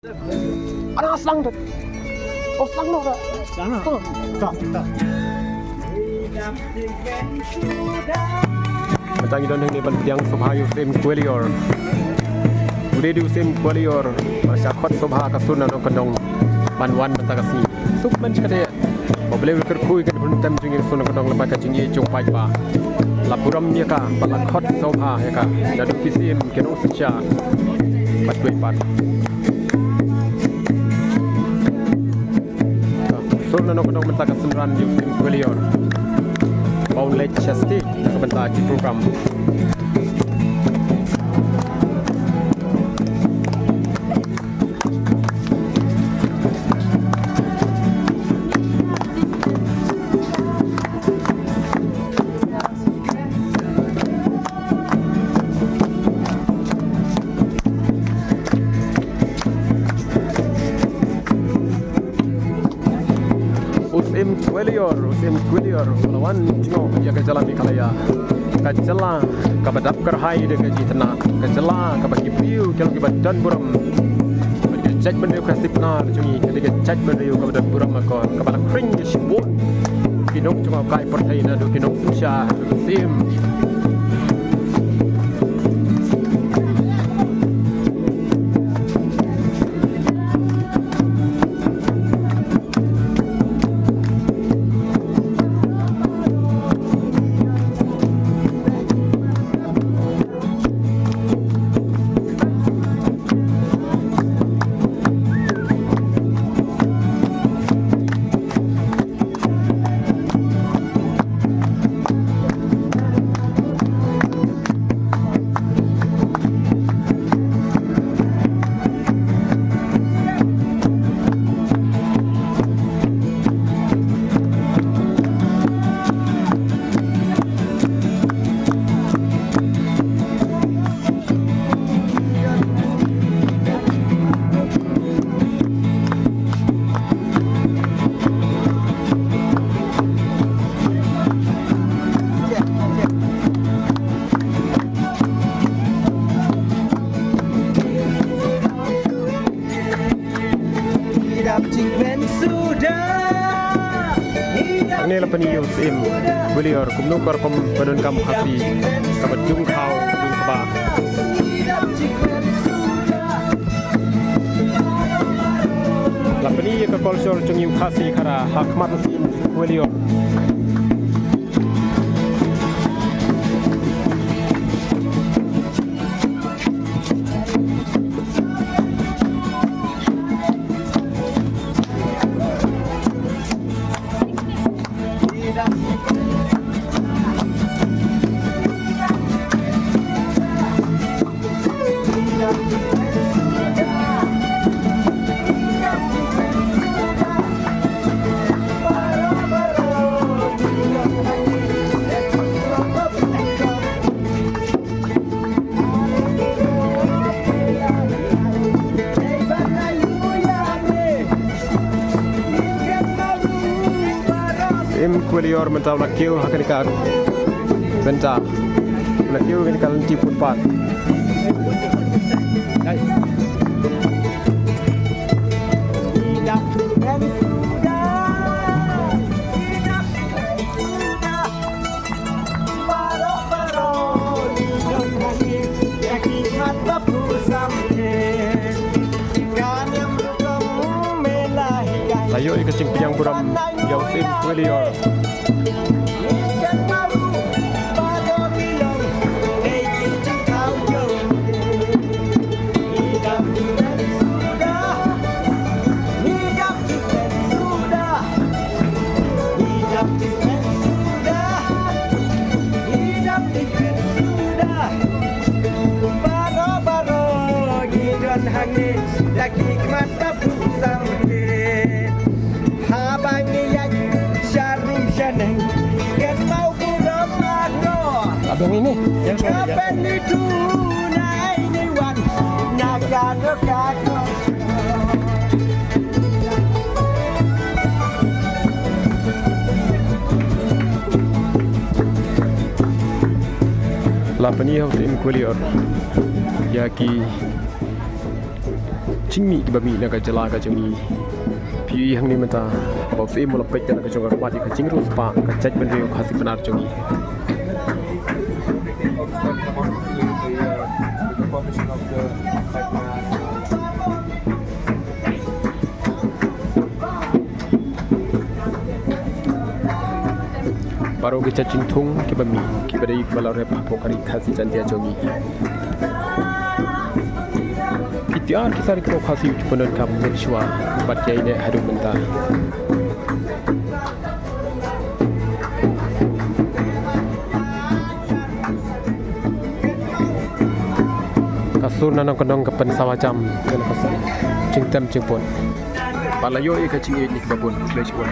Ada selang tuh. Oh selang tuh kak. Sana. Tak. Macam itu nih pendiang subhayu sim kuelior. Udah di sim kuelior. Masyarakat subha kasun atau kendong banwan tentang kasih. Suk mencari. Boleh berkuy kan huntam jingin sun kendong lembaga jingi cung pai pa. Lapuram ya kak. Balakot subha ya kak. Jadi kisim kena usah. Patway pat. Surna no kendong mentaka semran di sim kuelior. Paul Leicester kebentar di program. Usim Quilior, lawan Cino ya kejalan di kalaya. Kejalan kabadap kerhai de gaji tenang. Kejalan kabagi priu kalau kibat dan buram. Kejat benda kasih benar cungi. Jadi kejat benda kabadap buram makon. Kabala kering je sibun. Kinong cuma kai pertai na do kinong susah sim. Ini lah peniup sim beliau kumnukar kom padun kamu kasih kabat jung kau jung kaba. Lah peniup ke kolsor jung yu kasih kara hakmat sim beliau. Kuelior mentau lakiu hakenika bentar lakiu ini kalau tipun pat ayo ikut yang buram jauh sim Kuelior. Lagi mata pusam habang niyak syarum syaneng ken mau buram ano Abang ini yang kapan itu naik ni wan naga naga La peniho sim Kuelior. Yaki cingmi ki bami na ka jala ka jami pi hang ni mata ba fe mo lapek na ka jonga pa di ka jingru spa ka chat ben reu khasi benar jongi baru kita cintung ke bami ke beri kalau rep pokari khasi jantia jongi Itiar kisah di lokasi penon kam Malaysia buat kiai ne hadu mentah. Kasur nanang kendong kepen sawajam kena pasal. Cingtem cingpon. Palayo ika cingi ni babun Malaysia.